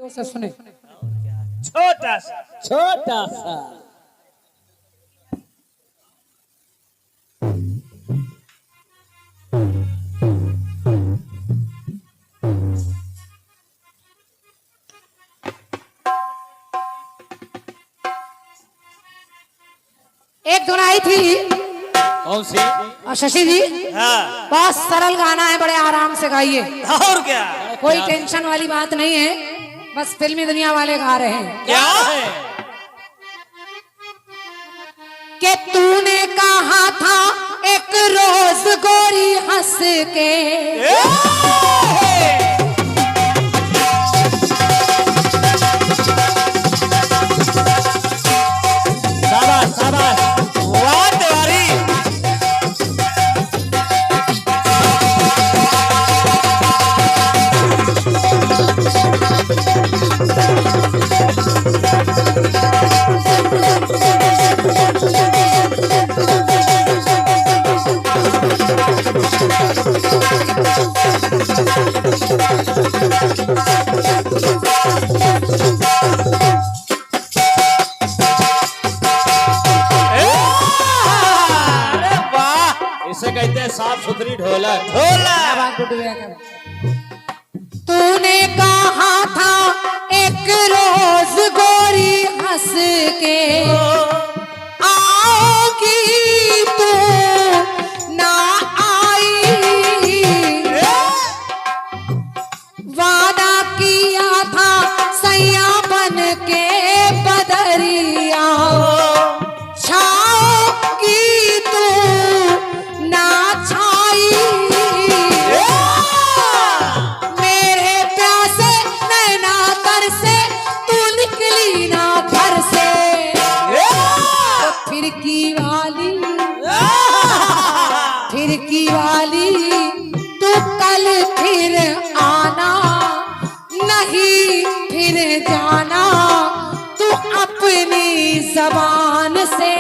से सुने। छोटा सा छोटा सा एक धुन आई थी कौन सी? और शशि जी हाँ बहुत सरल गाना है, बड़े आराम से गाइए, और क्या कोई टेंशन वाली बात नहीं है, बस फिल्मी दुनिया वाले गा रहे हैं। क्या है? कि तूने कहा था एक रोज गोरी हंस के, शाबाश शाबाश। वाह तिवारी अरे वाह इसे कहते हैं साफ सुथरी ढोलक। ढोला तूने कहा था एक रोज गोरी हंस के आओगी तू ना आई, वादा किया था सैया बन के बदरिया छाओगी तू ना छाई, मेरे प्यासे नैना तर से तू निकली ना घर से, खिड़की वाली तू कल फिर आना नहीं फिर जाना, तू अपनी जबान से,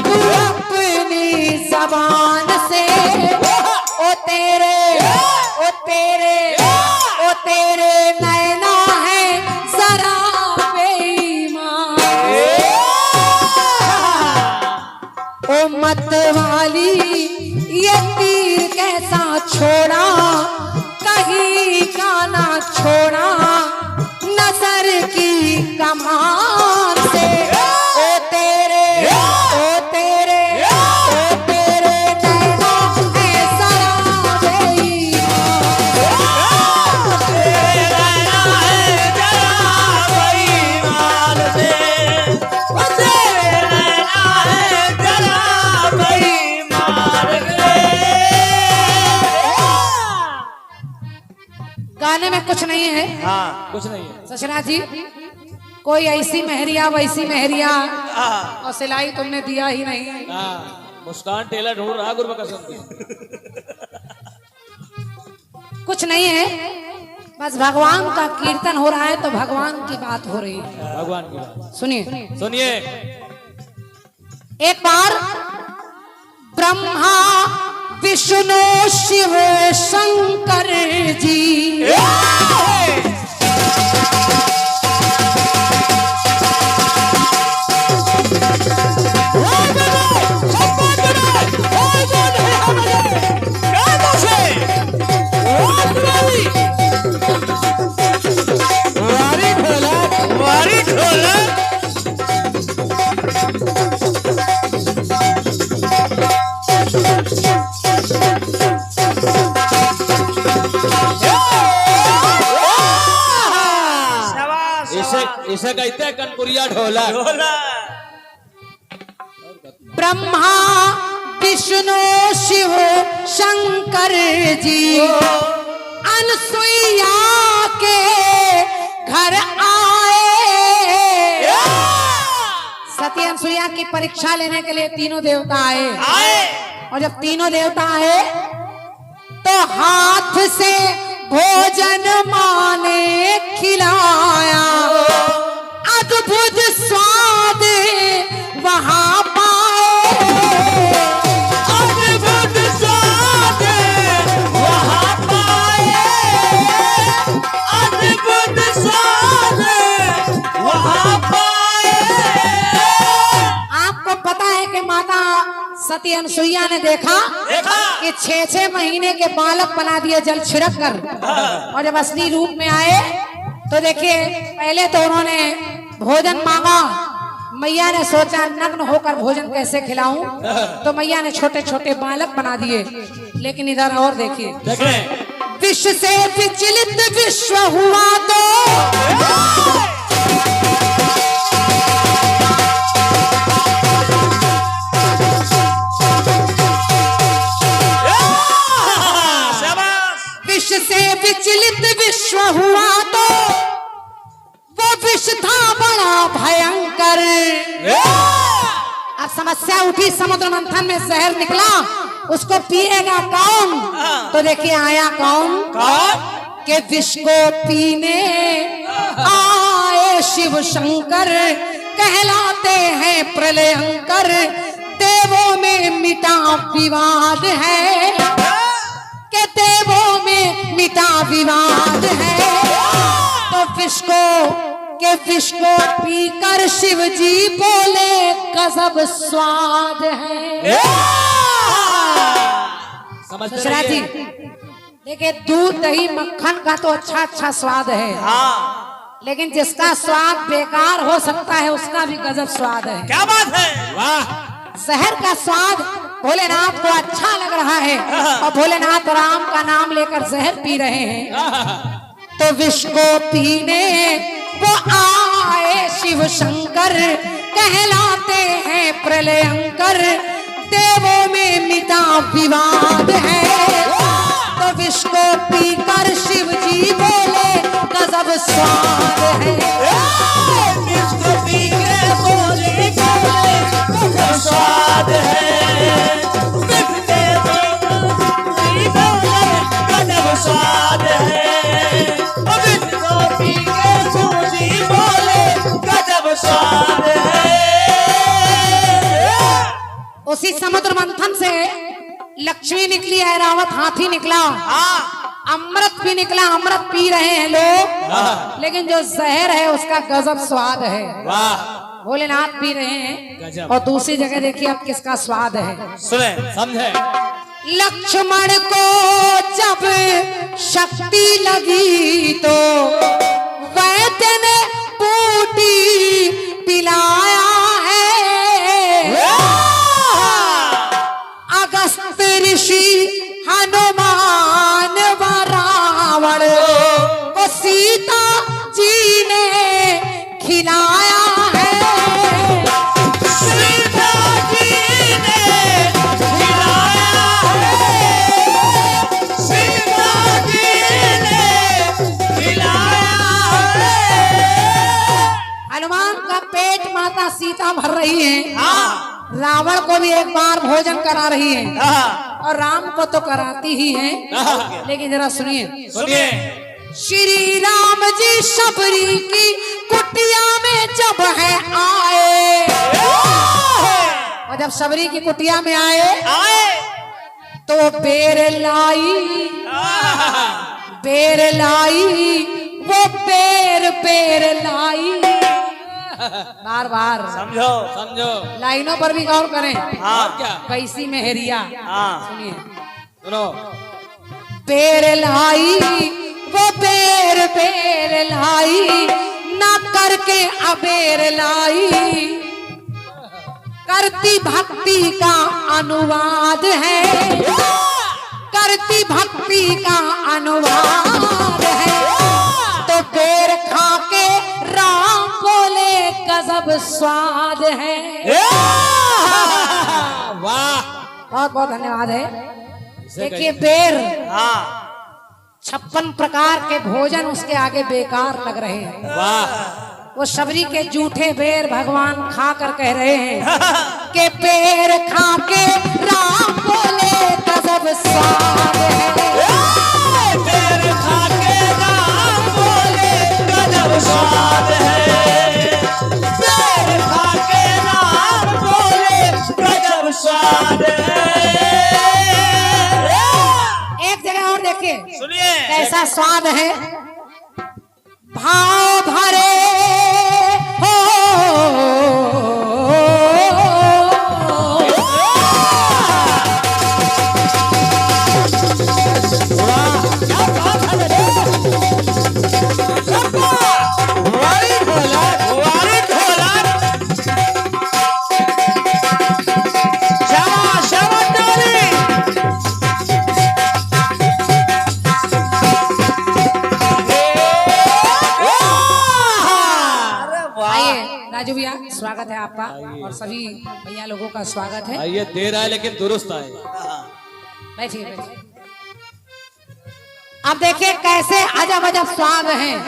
तू अपनी जबान से ओ तेरे ओ तेरे ओ तेरे नैना है जरा बेईमान, ओ मत वाली ये तीर कैसा छोड़ा कहीं का ना छोड़ा, नजर की कमान से ओ तेरे ओ तेरे ओ तेरे नैना है जरा बेईमान, गाने में कुछ नहीं है हाँ कुछ नहीं है। ससुरा जी, कोई ऐसी मेहरिया वैसी मेहरिया हाँ और सिलाई तुमने दिया ही नहीं। हाँ, मुस्कान टेलर ढूंढ रहा गुरु कसम की। कुछ नहीं है, बस भगवान का कीर्तन हो रहा है तो भगवान की बात हो रही है। भगवान की बात सुनिए, सुनिए। एक बार ब्रह्मा विष्णु शिव शंकर जी वारी ढोला इसे इसे कहते हैं कनपुरिया ढोलक। ढोला ब्रह्मा विष्णु शिव शंकर जी अनसुईया के घर आए, सती अनसुईया की परीक्षा लेने के लिए तीनों देवता आए, और जब तीनों देवता आए तो हाथ से भोजन माने खिलाया, अद्भुत स्वाद वहां पाए, अद्भुत स्वाद वहां पाए, अद्भुत सती अनसुईया ने देखा कि 6-6 महीने के बालक बना दिए जल छिड़क कर, और जब असली रूप में आए तो देखिए पहले तो उन्होंने भोजन मांगा। मैया ने सोचा नग्न होकर भोजन कैसे खिलाऊं, तो मैया ने छोटे छोटे बालक बना दिए। लेकिन इधर और देखिए, विश्व से विचलित विश्व हुआ तो विश्व से विचलित विश्व हुआ तो वो विश्व था बड़ा भयंकर। अब समस्या उठी, समुद्र मंथन में जहर निकला, उसको पिएगा कौन? तो देखिए आया कौन? के विष को पीने आए शिव शंकर, कहलाते हैं प्रलयंकर, देवों में मिटा विवाद है, के देवों में मिटा विवाद है। तो विष को पीकर शिव जी बोले गजब स्वाद है। दूसरा जी देखिए, दूध दही मक्खन का तो अच्छा स्वाद है, लेकिन जिसका स्वाद बेकार हो सकता है उसका भी गजब स्वाद है। क्या बात है, वाह। जहर का स्वाद भोलेनाथ को अच्छा लग रहा है, और भोलेनाथ राम का नाम लेकर जहर पी रहे हैं। तो विष को पीने वो आए शिव शंकर, कहलाते हैं प्रलयंकर, देवों में मिटा विवाद है। तो विष को पीकर शिव जी बोले गजब स्वाद है। विष को पी के बोले गजब स्वाद है, विष के गजब स्वाद है, विष को पी के सूजी बोले गजब स्वाद है। उसी समुद्र मंथन से लक्ष्मी निकली, ऐरावत हाथी निकला, अमृत भी निकला, अमृत पी रहे हैं लोग, लेकिन जो जहर है उसका गजब स्वाद है। भोलेनाथ पी रहे हैं, और दूसरी जगह देखिए अब किसका स्वाद है, सुने समझे। लक्ष्मण को जब शक्ति लगी तो वैद्य ने बूटी पिलाया है। अगस्त ऋषि हनुमान व रावण को सीता जी ने खिलाया है। सीता जी ने खिलाया है, सीता जी ने खिलाया है। हनुमान का पेट माता सीता भर रही है, रावण को भी एक बार भोजन करा रही है, और राम को तो कराती ही है। लेकिन जरा सुनिए, सुनिए। श्री राम जी शबरी की कुटिया में जब है आए, और जब शबरी की कुटिया में आए तो बेर लाई वो बेर लाई। बार बार समझो लाइनों पर भी गौर करें। क्या कैसी मेहरिया, सुनिए, सुनो। बेर लाई वो बेर लाई, ना करके अबेर लाई, करती भक्ति का अनुवाद है, करती भक्ति का अनुवाद है। तो बेर खा के राम बोले गजब स्वाद है। वाह, बहुत बहुत धन्यवाद है। देखिए बेर 56 प्रकार के भोजन उसके आगे बेकार लग रहे हैं। वाह। वो शबरी के जूठे बेर भगवान खा कर कह रहे हैं कि बेर खा के राम बोले गजब स्वाद है। बेर खा के राम बोले गजब स्वाद है, बेर खा के राम बोले गजब स्वाद है। एक जगह और देखिए, सुनिए कैसा स्वाद है। भाव भरे हो राजू भैया स्वागत है आपका और सभी भैया लोगों का स्वागत है। आइए देर आए लेकिन दुरुस्त आए। बैठिए बैठिए। अब देखिए कैसे अजब अजब स्वाद हैं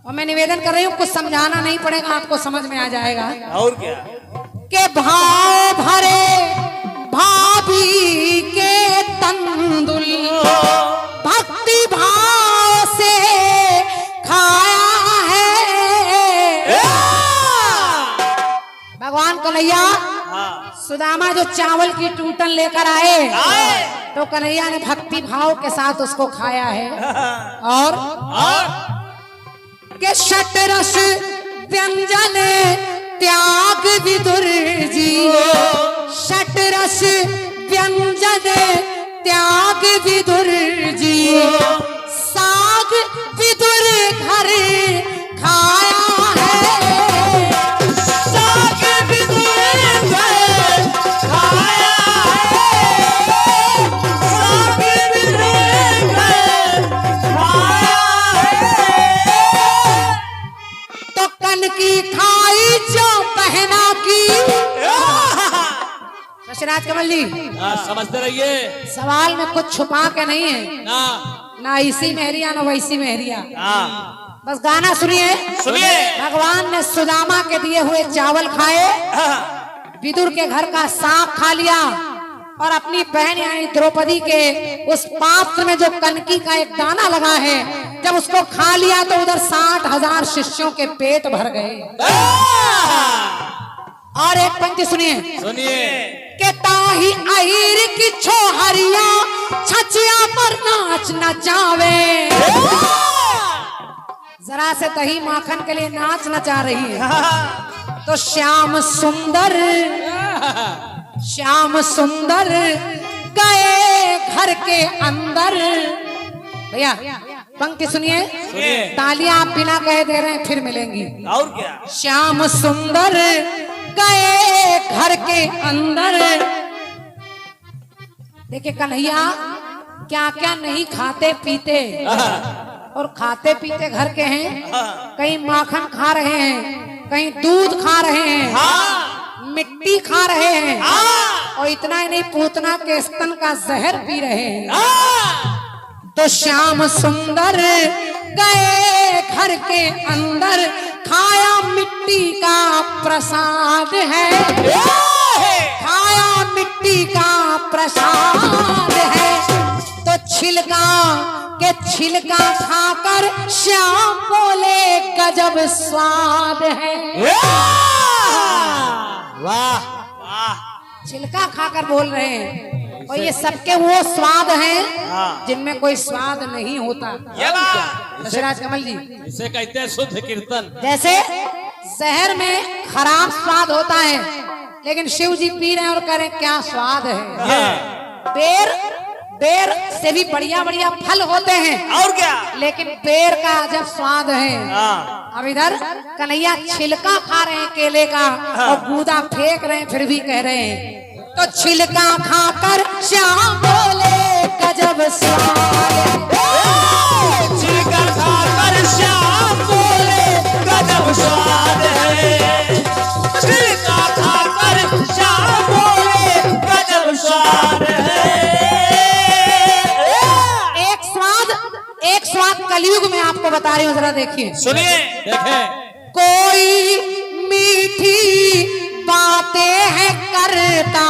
और मैं निवेदन कर रही हूँ कुछ समझाना नहीं पड़ेगा, आपको समझ में आ जाएगा। और क्या के भाव भरे भाभी के तंदुल भक्ति भाव से खाया है। भगवान कन्हैया सुदामा जो चावल की टूटन लेकर आए तो कन्हैया ने भक्ति भाव के साथ उसको खाया है। और के षटरस व्यंजन त्याग विदुर जी, षटरस व्यंजन त्याग विदुर जी, साग विदुर घर खाया है। साग विदुर घर खाया है, साग विदुर घर खाया है। तो कन की खाई जो बहना की। शशिराज कमल जी समझते रहिए सवाल में कुछ छुपा के नहीं है, ना। ना इसी मेहरिया ना वैसी मेहरिया। बस गाना सुनिए। सुनिए। भगवान ने सुदामा के दिए हुए चावल खाए, विदुर के घर का साग खा लिया और अपनी बहन यानी द्रौपदी के उस पात्र में जो कनकी का एक दाना लगा है जब उसको खा लिया तो उधर 60,000 शिष्यों के पेट भर गए। और एक पंक्ति सुनिए। सुनिए के ताही अहिर की छोहरिया छचिया पर नाच नचावे। जरा से दही माखन के लिए नाच नचा रही है तो श्याम सुंदर गए घर के अंदर। भैया पंक्ति सुनिए। तालियां आप बिना कहे दे रहे हैं फिर मिलेंगी। और क्या श्याम सुंदर गए घर के अंदर। देखिए कन्हैया क्या क्या नहीं खाते पीते और खाते पीते घर के हैं। कहीं माखन खा रहे हैं, कहीं दूध खा रहे हैं, मिट्टी खा रहे हैं और इतना ही नहीं पूतना के स्तन का जहर पी रहे हैं। तो श्याम सुंदर गए घर के अंदर खाया मिट्टी का प्रसाद है, खाया मिट्टी का प्रसाद है। तो छिलका खाकर श्याम बोले गजब स्वाद है। वाह छिलका खाकर बोल रहे हैं और ये सबके वो स्वाद हैं जिनमें कोई स्वाद नहीं होता। शशिराज कमल जी इसे कहते हैं शुद्ध कीर्तन। जैसे शहर में खराब स्वाद होता है लेकिन शिव जी पी रहे हैं और कह रहे हैं क्या स्वाद है। बेर से भी बढ़िया बढ़िया फल होते हैं और क्या लेकिन बेर का जब स्वाद है। अब इधर कन्हैया छिलका खा रहे हैं केले का और गूदा फेंक रहे हैं फिर भी कह रहे हैं तो छिलका खाकर श्याम बोले गजब स्वाद है। छिलका खाकर श्याम बोले गजब स्वाद है, छिलका खाकर श्याम बोले गजब स्वाद है। एक स्वाद कलयुग में आपको बता रही हूँ, जरा देखिए। सुनिए। देखें कोई मीठी बातें है करता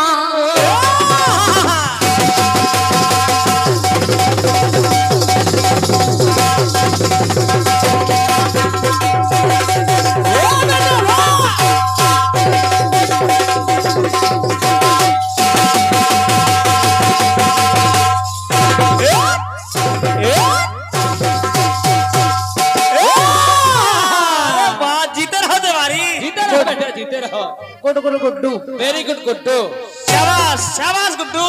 जीते रहो। Good good Guddu. Very good Guddu. शाबाश शाबाश गुड्डू।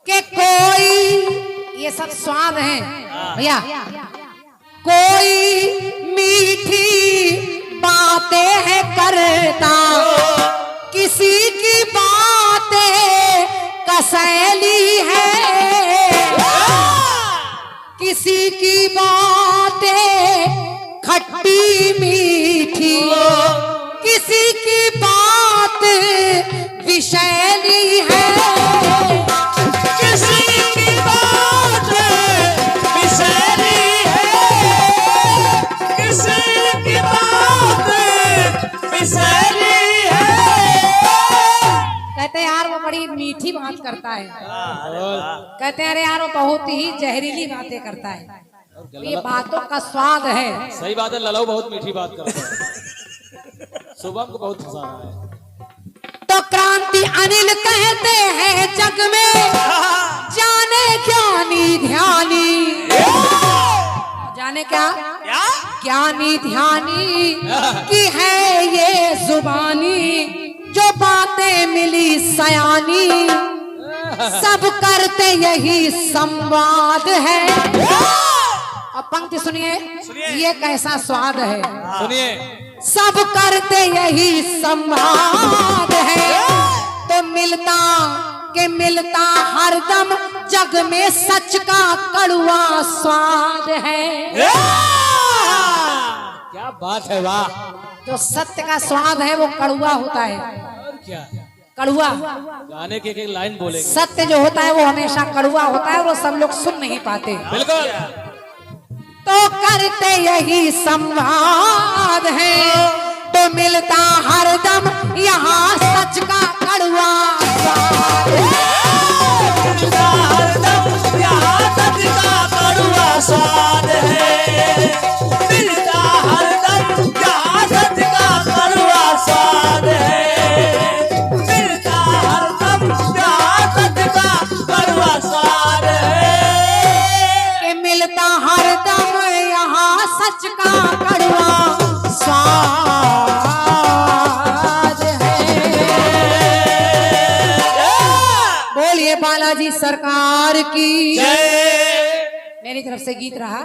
के कोई ये सब स्वाद है भैया। कोई मीठी बातें है करता किसी की बातें कसैली है, किसी की बातें खट्टी मीठी विषैली है। किसी की बात विषैली है, किसी की बात विषैली है। कहते हैं यार वो बड़ी मीठी बात करता है। कहते हैं अरे यार वो बहुत ही जहरीली बातें करता है। ये बातों का स्वाद है। सही बात है, ललाऊ बहुत मीठी बात करता है। शुभम को बहुत पसंद है। तो क्रांति अनिल कहते हैं जग में, जाने ज्ञानी ध्यानी, जाने क्या क्या ज्ञानी ध्यानी की है ये जुबानी, जो बातें मिली सयानी, सब करते यही संवाद है। अब पंक्ति सुनिए, ये कैसा स्वाद है। सुनिए, सब करते यही संवाद है। तो मिलता के मिलता हरदम जग में सच का कड़वा स्वाद है। क्या बात है, वाह। जो सत्य का स्वाद है वो कड़वा होता है। और क्या, कड़वा गाने की एक लाइन बोलेंगे। सत्य जो होता है वो हमेशा कड़वा होता है, वो सब लोग सुन नहीं पाते। बिल्कुल। तो करते यही संवाद है। तो मिलता हरदम यहाँ सच का कड़वा स्वाद है। मिलता हरदम यहाँ सच का कड़वा स्वाद है। मिलता हरदम यहाँ सच का कड़वा स्वाद है। मिलता हरदम यहाँ सच का कड़वा स्वाद है। कि मिलता हरदम यहाँ सच का कड़वा स्वाद है। बोलिए बालाजी सरकार की। जय। मेरी तरफ से गीत रहा।